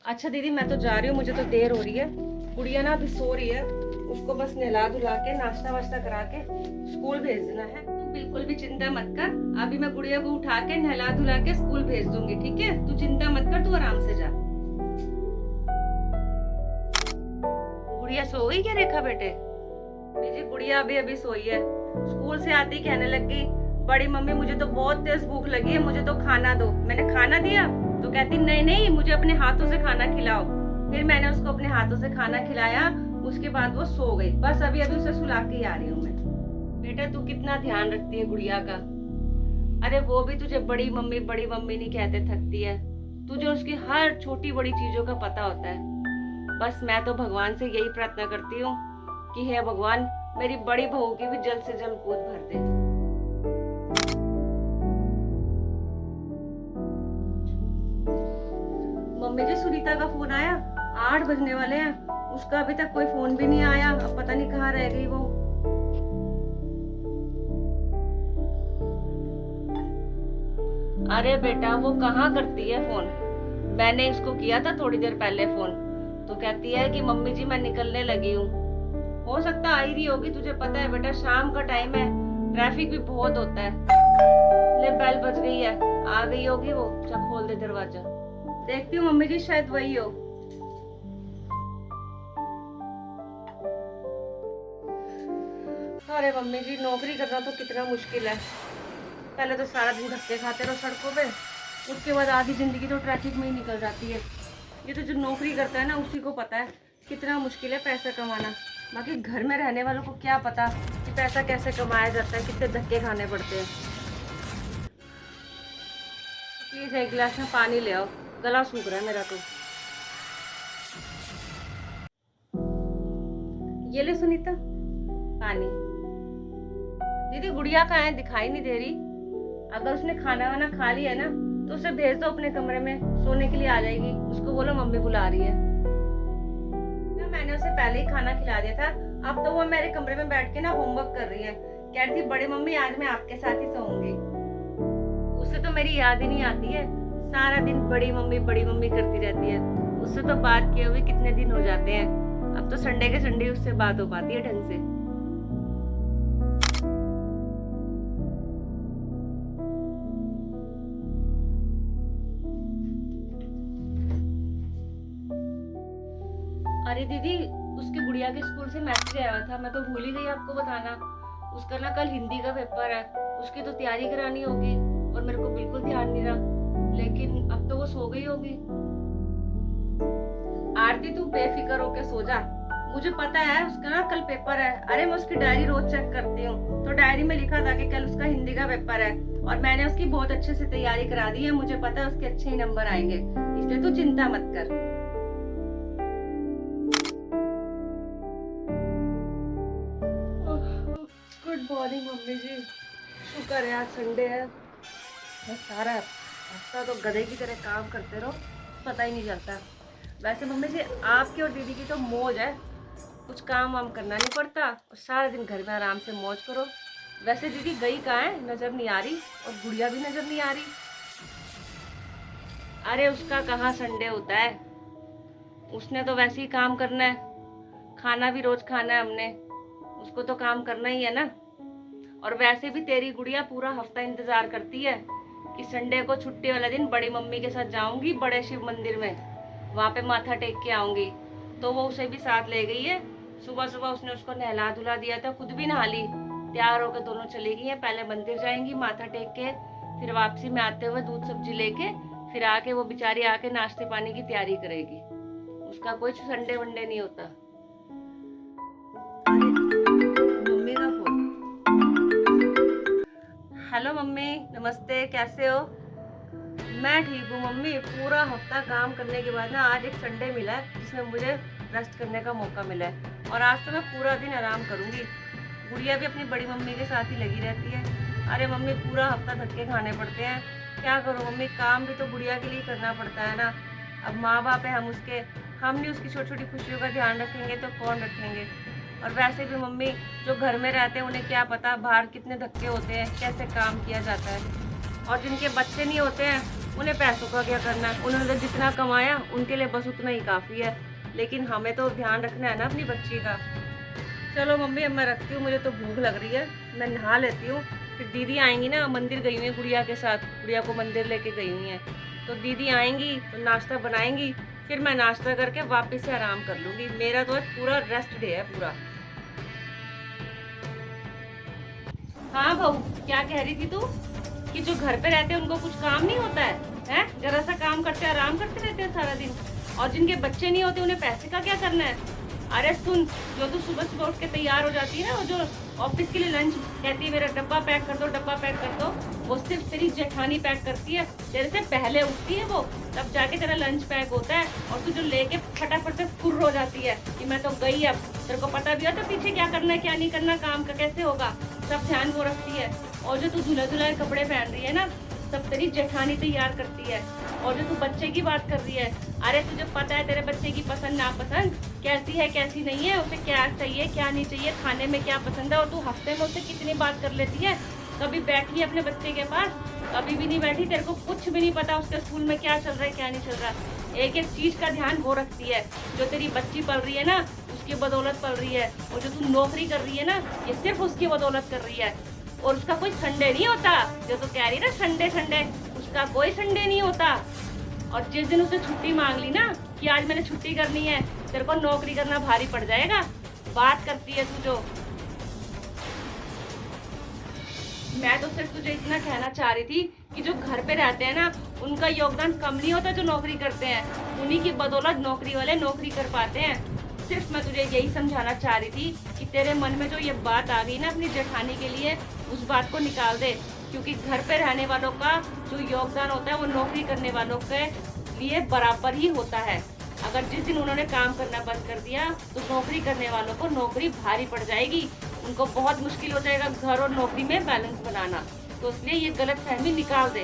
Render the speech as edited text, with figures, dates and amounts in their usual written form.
अच्छा दीदी, मैं तो जा रही हूँ, मुझे तो देर हो रही है। गुड़िया ना अभी सो रही है, उसको बस नहला धुला के नाश्ता वाश्ता करा के स्कूल भेज देना है। तू बिल्कुल भी चिंता मत कर, अभी मैं गुड़िया को उठा के नहला धुला के स्कूल भेज दूंगी, ठीक है? तू चिंता मत कर, तू आराम से जा। गुड़िया सो गई क्या रेखा बेटे? जी गुड़िया अभी अभी सोई है। स्कूल से आती कहने लग गई, बड़ी मम्मी मुझे तो बहुत तेज भूख लगी है, मुझे तो खाना दो। मैंने खाना दिया तो कहती नहीं नहीं, मुझे अपने हाथों से खाना खिलाओ। फिर मैंने उसको अपने हाथों से खाना खिलाया, उसके बाद वो सो गई। बस अभी अभी उसे सुला के ही आ रही हूँ मैं। बेटा तू कितना ध्यान रखती है गुड़िया का। अरे वो भी तुझे बड़ी मम्मी नहीं कहते थकती है। तुझे उसकी हर छोटी बड़ी चीजों का पता होता है। बस मैं तो भगवान से यही प्रार्थना करती हूँ कि हे भगवान, मेरी बड़ी बहू की भी जल्द से जल्द गोद भर दे। मम्मी जी, सुनीता का फोन आया, 8 बजने वाले हैं, उसका अभी तक कोई फोन भी नहीं आया। अब पता नहीं कहाँ रह गई वो। अरे बेटा वो कहाँ करती है फोन, मैंने इसको किया था थोड़ी देर पहले फोन, तो कहती है कि मम्मी जी मैं निकलने लगी हूँ। हो सकता आ ही रही होगी, तुझे पता है बेटा शाम का टाइम है, ट्रैफिक भी बहुत होता है। ले बेल बज गई है, आ गई होगी वो। चल खोल दे दरवाजा, देखती हूँ मम्मी जी शायद वही हो। अरे मम्मी जी, नौकरी करना तो कितना मुश्किल है। पहले तो सारा दिन धक्के खाते रहो सड़कों पे, उसके बाद आधी जिंदगी तो ट्रैफिक में ही निकल जाती है। ये तो जो नौकरी करता है ना उसी को पता है कितना मुश्किल है पैसा कमाना। बाकी घर में रहने वालों को क्या पता कि पैसा कैसे कमाया जाता है, कितने धक्के खाने पड़ते हैं। प्लीज एक गिलास में पानी ले आओ, गला सूख रहा है मेरा तो। ये ले सुनीता पानी। दीदी गुड़िया कहाँ है, दिखाई नहीं दे रही। अगर उसने खाना वाना खा लिया ना तो उसे भेज दो अपने कमरे में, सोने के लिए आ जाएगी। उसको बोलो मम्मी बुला रही है। मैंने उसे पहले ही खाना खिला दिया था, अब तो वो मेरे कमरे में बैठ के ना होमवर्क कर रही है। कह रही थी बड़ी मम्मी आज मैं आपके साथ ही सोऊंगी। उसे तो मेरी याद ही नहीं आती है, सारा दिन बड़ी मम्मी करती रहती है। उससे तो बात किए हुए कितने दिन हो जाते हैं। अब तो संडे के संडे उससे बात हो पाती है ढंग से। अरे दीदी, उसकी गुड़िया के स्कूल से मैसेज आया था, मैं तो भूल ही गई आपको बताना। उसका ना कल हिंदी का पेपर है, उसकी तो तैयारी करानी होगी और मेरे को बिल्कुल ध्यान नहीं रहा। लेकिन अब तो वो सो गई होगी। आरती तू बेफिक्र होके सो जा, मुझे पता है उसका ना कल पेपर है। अरे मैं उसकी डायरी रोज चेक करती हूँ, तो डायरी में लिखा था कि कल उसका हिंदी का पेपर है और मैंने उसकी बहुत अच्छे से तैयारी करा दी है। मुझे पता है उसके अच्छे ही नंबर आएंगे, इसलिए तू चिंता मत कर। गुड मॉर्निंग मम्मी जी, शुक्र है आज संडे है। मैं सारा हफ्ता तो गधे की तरह काम करते रहो, पता ही नहीं चलता। वैसे मम्मी जी आपकी और दीदी की तो मौज है, कुछ काम वाम करना नहीं पड़ता और सारा दिन घर में आराम से मौज करो। वैसे दीदी गई कहाँ है, नजर नहीं आ रही, और गुड़िया भी नजर नहीं आ रही। अरे उसका कहाँ संडे होता है, उसने तो वैसे ही काम करना है, खाना भी रोज खाना है हमने, उसको तो काम करना ही है ना। और वैसे भी तेरी गुड़िया पूरा हफ्ता इंतजार करती है कि संडे को छुट्टी वाले दिन बड़ी मम्मी के साथ जाऊंगी बड़े शिव मंदिर में, वहां पे माथा टेक के आऊंगी। तो वो उसे भी साथ ले गई है। सुबह सुबह उसने उसको नहला धुला दिया था, खुद भी नहा ली, तैयार होकर दोनों चली गई हैं। पहले मंदिर जाएंगी माथा टेक के, फिर वापसी में आते हुए दूध सब्जी लेके, फिर आके वो बेचारी आके नाश्ते पानी की तैयारी करेगी। उसका कोई संडे वनडे नहीं होता। मम्मी का फोन। हेलो मम्मी, नमस्ते, कैसे हो? मैं ठीक हूँ मम्मी। पूरा हफ्ता काम करने के बाद ना आज एक संडे मिला है जिसमें मुझे रेस्ट करने का मौका मिला है, और आज तो मैं पूरा दिन आराम करूँगी। गुड़िया भी अपनी बड़ी मम्मी के साथ ही लगी रहती है। अरे मम्मी पूरा हफ्ता धक्के खाने पड़ते हैं, क्या करो मम्मी, काम भी तो गुड़िया के लिए करना पड़ता है ना। अब माँ बाप है हम उसके, हम नहीं उसकी छोटी छोटी खुशियों का ध्यान रखेंगे तो कौन रखेंगे। और वैसे भी मम्मी जो घर में रहते हैं उन्हें क्या पता बाहर कितने धक्के होते हैं, कैसे काम किया जाता है। और जिनके बच्चे नहीं होते हैं उन्हें पैसों का क्या करना है, उन्होंने तो जितना कमाया उनके लिए बस उतना ही काफ़ी है। लेकिन हमें तो ध्यान रखना है ना अपनी बच्ची का। चलो मम्मी अब मैं रखती हूँ, मुझे तो भूख लग रही है, मैं नहा लेती हूँ। फिर दीदी आएंगी ना, मंदिर गई हुई हैं गुड़िया के साथ, गुड़िया को मंदिर लेके गई हुई हैं। तो दीदी आएंगी तो नाश्ता बनाएंगी, फिर मैं नाश्ता करके वापस से आराम कर लूँगी। मेरा तो आज पूरा रेस्ट डे है पूरा। हाँ बहू, क्या कह रही थी तू कि जो घर पे रहते हैं उनको कुछ काम नहीं होता है? हैं, जरा सा काम करते आराम करते रहते हैं सारा दिन, और जिनके बच्चे नहीं होते उन्हें पैसे का क्या करना है? अरे सुन, जो तू सुबह सुबह उठ के तैयार हो जाती है ना, वो जो ऑफिस के लिए लंच कहती है मेरा डब्बा पैक कर दो, डब्बा पैक कर दो, वो सिर्फ तेरी जेठानी पैक करती है। तेरे से पहले उठती है वो, तब जाके तेरा लंच पैक होता है, और तू जो लेके फटाफट से फुर्र हो जाती है कि मैं तो गई। अब तेरे को पता भी होता पीछे क्या करना है क्या नहीं करना, काम का कैसे होगा, सब ध्यान वो रखती है। और जो तू धुले धुलाए कपड़े पहन रही है ना, सब तेरी जेठानी तैयार करती है। और जो तू बच्चे की बात कर रही है, अरे तुझे पता है तेरे बच्चे की पसंद नापसंद कैसी है कैसी नहीं है, उसे क्या चाहिए क्या नहीं चाहिए, खाने में क्या पसंद है, और तू हफ्ते में उससे कितनी बात कर लेती है। कभी बैठी है अपने बच्चे के पास? कभी भी नहीं बैठी। तेरे को कुछ भी नहीं पता उसके स्कूल में क्या चल रहा है क्या नहीं चल रहा। एक एक चीज का ध्यान वो रखती है। जो तेरी बच्ची पल रही है ना, उसकी बदौलत पल रही है, और जो तू नौकरी कर रही है ना, ये सिर्फ उसकी बदौलत कर रही है। और उसका कोई संडे नहीं होता, जो तू कह रही है ना संडे संडे, उसका कोई संडे नहीं होता। और जिस दिन उसे छुट्टी मांग ली ना कि आज मैंने छुट्टी करनी है, तेरे को नौकरी करना भारी पड़ जाएगा। बात करती है तू जो। मैं तो सिर्फ तुझे इतना कहना चाह रही थी कि जो घर पे रहते हैं ना, उनका योगदान कम नहीं होता जो नौकरी करते हैं। उन्हीं की बदौलत नौकरी वाले नौकरी कर पाते हैं। सिर्फ मैं तुझे यही समझाना चाह रही थी कि तेरे मन में जो ये बात आ गई ना अपनी जेठानी के लिए, उस बात को निकाल दे। क्योंकि घर पे रहने वालों का जो योगदान होता है वो नौकरी करने वालों के लिए बराबर ही होता है। अगर जिस दिन उन्होंने काम करना बंद कर दिया तो नौकरी करने वालों को नौकरी भारी पड़ जाएगी। उनको बहुत मुश्किल हो जाएगा घर और नौकरी में बैलेंस बनाना। तो इसलिए ये गलत फहमी निकाल दे।